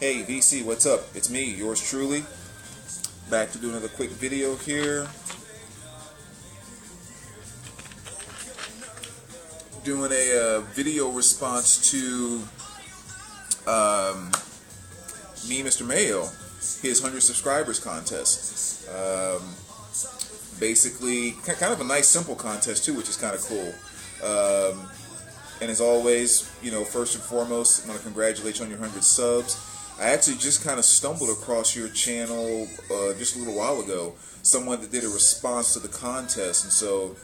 Hey VC, what's up? It's me, yours truly, back to do another quick video here. Doing a video response to MeanMrMayo, his 100 subscribers contest. Basically, kind of a nice, simple contest too, which is kind of cool. And as always, first and foremost, I want to congratulate you on your 100 subs. I actually just kind of stumbled across your channel just a little while ago. Someone that did a response to the contest, and so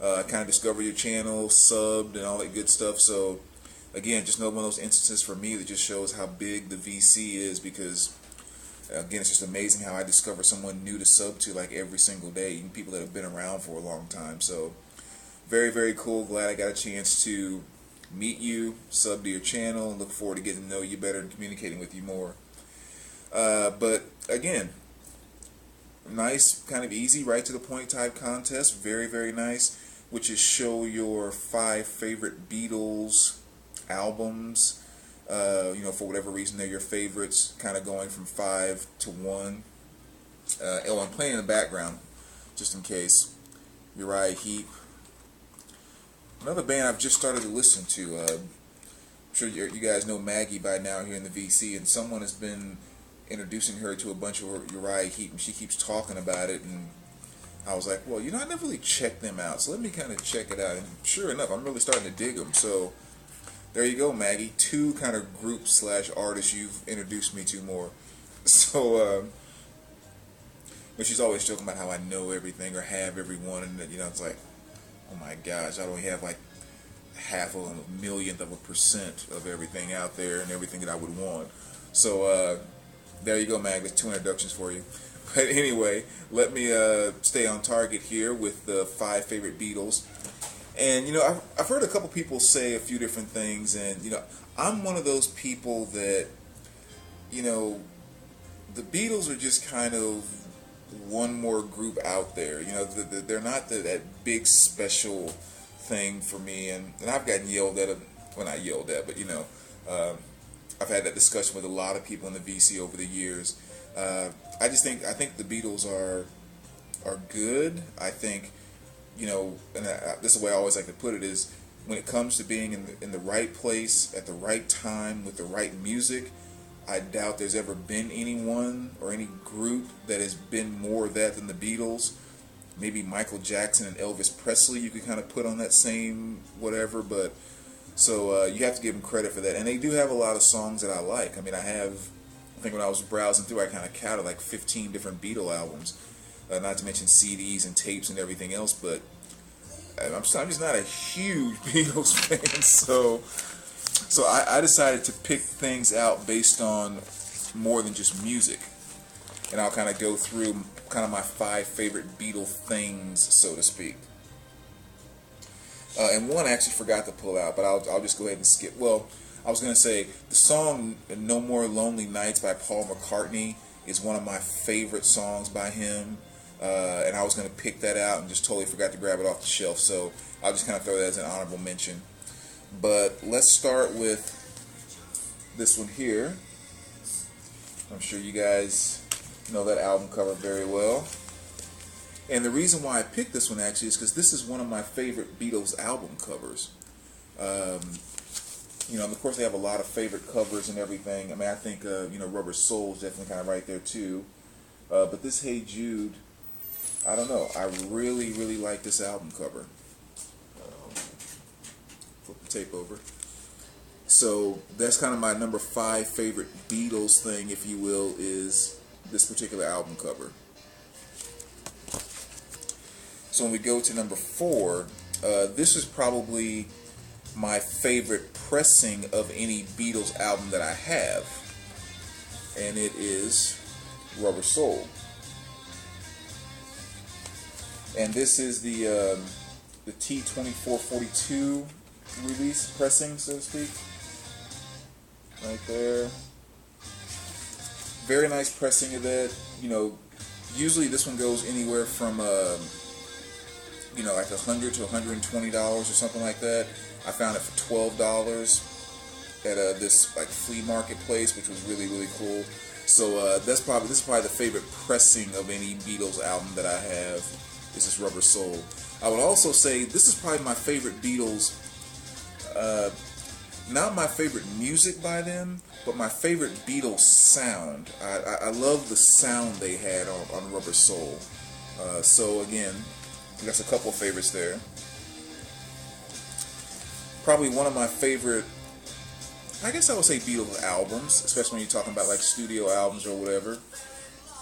I kind of discovered your channel, subbed, and all that good stuff. So again, just another one of those instances for me that just shows how big the VC is, because again, it's just amazing how I discover someone new to sub to like every single day, even people that have been around for a long time. So very, very cool. Glad I got a chance to meet you, sub to your channel, and look forward to getting to know you better and communicating with you more. But again, nice, kind of easy, right to the point type contest. Very, very nice. Which is show your 5 favorite Beatles albums. For whatever reason they're your favorites, kind of going from 5 to 1. I'm playing in the background just in case. Uriah Heep. Another band I've just started to listen to. I'm sure you guys know Maggie by now here in the VC, and someone has been introducing her to a bunch of Uriah Heep, and she keeps talking about it, and I was like, well, I never really checked them out, so let me kind of check it out. And sure enough, I'm really starting to dig them. So there you go, Maggie. 2 kind of groups / artists you've introduced me to more. So, but she's always joking about how I know everything or have everyone, and it's like, oh my gosh, I don't have like half a millionth of a % of everything out there and everything that I would want. So there you go, Mag. There's 2 introductions for you. But anyway, let me stay on target here with the 5 favorite Beatles. And I've heard a couple people say a few different things, and I'm one of those people that the Beatles are just kind of one more group out there. They're not that big special thing for me, and I've gotten yelled at, well, not yelled at, but I've had that discussion with a lot of people in the VC over the years. I think the Beatles are good. I think and this is the way I always like to put it, is when it comes to being in the right place at the right time with the right music, I doubt there's ever been anyone or any group that has been more of that than the Beatles. Maybe Michael Jackson and Elvis Presley you could kind of put on that same whatever, but so you have to give them credit for that. And they do have a lot of songs that I like. I mean, I think when I was browsing through, I kind of counted like 15 different Beatle albums, not to mention CDs and tapes and everything else, but I'm just not a huge Beatles fan, so I decided to pick things out based on more than just music, and I'll kind of go through kind of my 5 favorite Beatle things, so to speak. And one I actually forgot to pull out, but I'll just go ahead and skip. Well, I was going to say the song "No More Lonely Nights" by Paul McCartney is one of my favorite songs by him. And I was going to pick that out and just totally forgot to grab it off the shelf, so I'll just kind of throw that as an honorable mention. But let's start with this one here. I'm sure you guys know that album cover very well. And the reason why I picked this one actually is because this is one of my favorite Beatles album covers. Of course they have a lot of favorite covers and everything. I mean, I think Rubber Soul is definitely kind of right there too. But this Hey Jude, I don't know. I really, really like this album cover. Flip the tape over. So that's kind of my number 5 favorite Beatles thing, if you will, is this particular album cover. So when we go to number 4, this is probably my favorite pressing of any Beatles album that I have, and it is Rubber Soul. And this is the T2442 release pressing, so to speak. Right there. Very nice pressing of that. Usually this one goes anywhere from like $100 to $120 or something like that. I found it for $12. at this like flea market place, which was really cool. So this is probably the favorite pressing of any Beatles album that I have. Is this Rubber Soul. I would also say this is probably my favorite Beatles. Not my favorite music by them, but my favorite Beatles sound. I love the sound they had on Rubber Soul. So again, that's a couple of favorites there. Probably one of my favorite, I guess I would say, Beatles albums, especially when you're talking about like studio albums or whatever.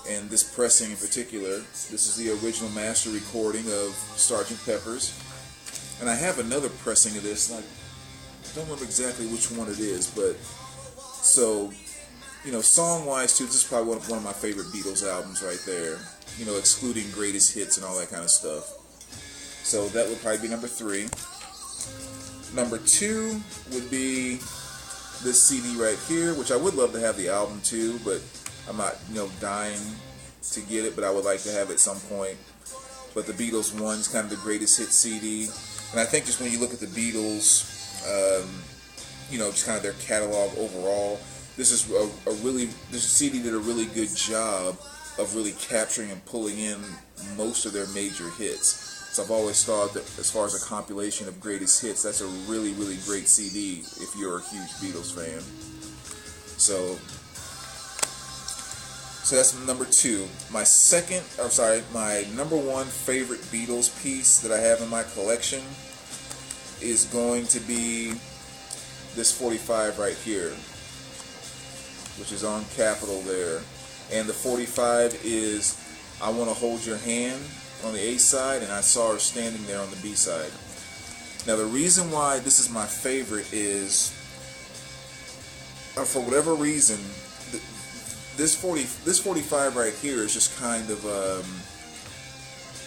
And this pressing in particular, this is the original master recording of Sgt. Pepper's. And I have another pressing of this, and I don't remember exactly which one it is, but so, you know, song-wise too, this is probably one of my favorite Beatles albums right there. You know, excluding greatest hits and all that kind of stuff. So that would probably be number 3. Number 2 would be this CD right here, which I would love to have the album too, but I'm not, you know, dying to get it, but I would like to have it at some point. But the Beatles 1 is kind of the greatest hit CD, and I think just when you look at the Beatles, you know, just kind of their catalog overall, this CD did a really good job of really capturing and pulling in most of their major hits. So I've always thought that as far as a compilation of greatest hits, that's a really great CD if you're a huge Beatles fan. So that's number 2. My number 1 favorite Beatles piece that I have in my collection is going to be this 45 right here, which is on Capitol there. And the 45 is I Want to Hold Your Hand on the A side, and I Saw Her Standing There on the B side. Now the reason why this is my favorite is, for whatever reason, this 45 right here is just kind of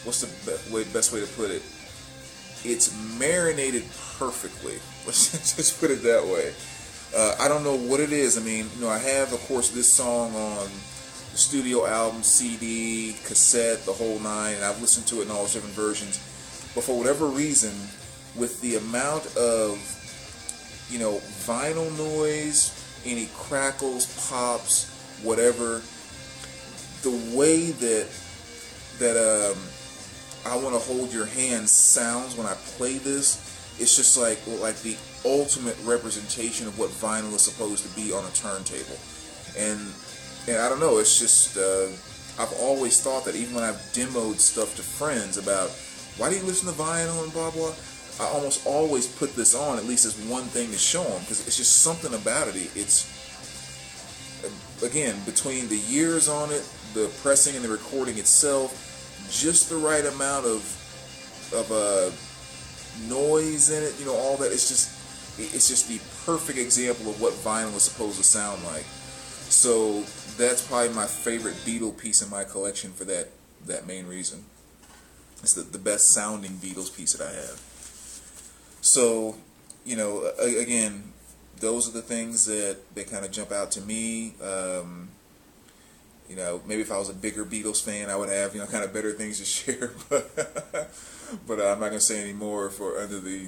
what's the best way to put it? It's marinated perfectly. Let's just put it that way. I don't know what it is. I mean, you know, I have, of course, this song on the studio album, CD, cassette, the whole 9, and I've listened to it in all its different versions. But for whatever reason, with the amount of, you know, vinyl noise, any crackles, pops, whatever, the way that I Want to Hold Your Hand sounds when I play this, it's just like the ultimate representation of what vinyl is supposed to be on a turntable. And I don't know, it's just, I've always thought that even when I've demoed stuff to friends about, why do you listen to vinyl and blah, blah, I almost always put this on, at least as one thing to show them, because it's just something about it. It's, again, between the years on it, the pressing and the recording itself, just the right amount of noise in it, you know, all that. It's just the perfect example of what vinyl is supposed to sound like. So that's probably my favorite Beatle piece in my collection for that main reason. It's the best sounding Beatles piece that I have. So, you know, again, those are the things that kind of jump out to me. You know, maybe if I was a bigger Beatles fan, I would have, you know, kind of better things to share. But I'm not going to say any more under the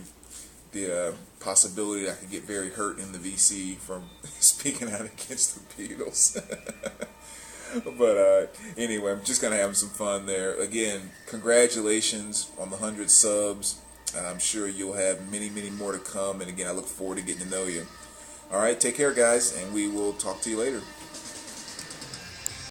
possibility that I could get very hurt in the VC from speaking out against the Beatles. But anyway, I'm just going to have some fun there. Again, congratulations on the 100 subs. I'm sure you'll have many more to come. And again, I look forward to getting to know you. All right, take care, guys, and we will talk to you later.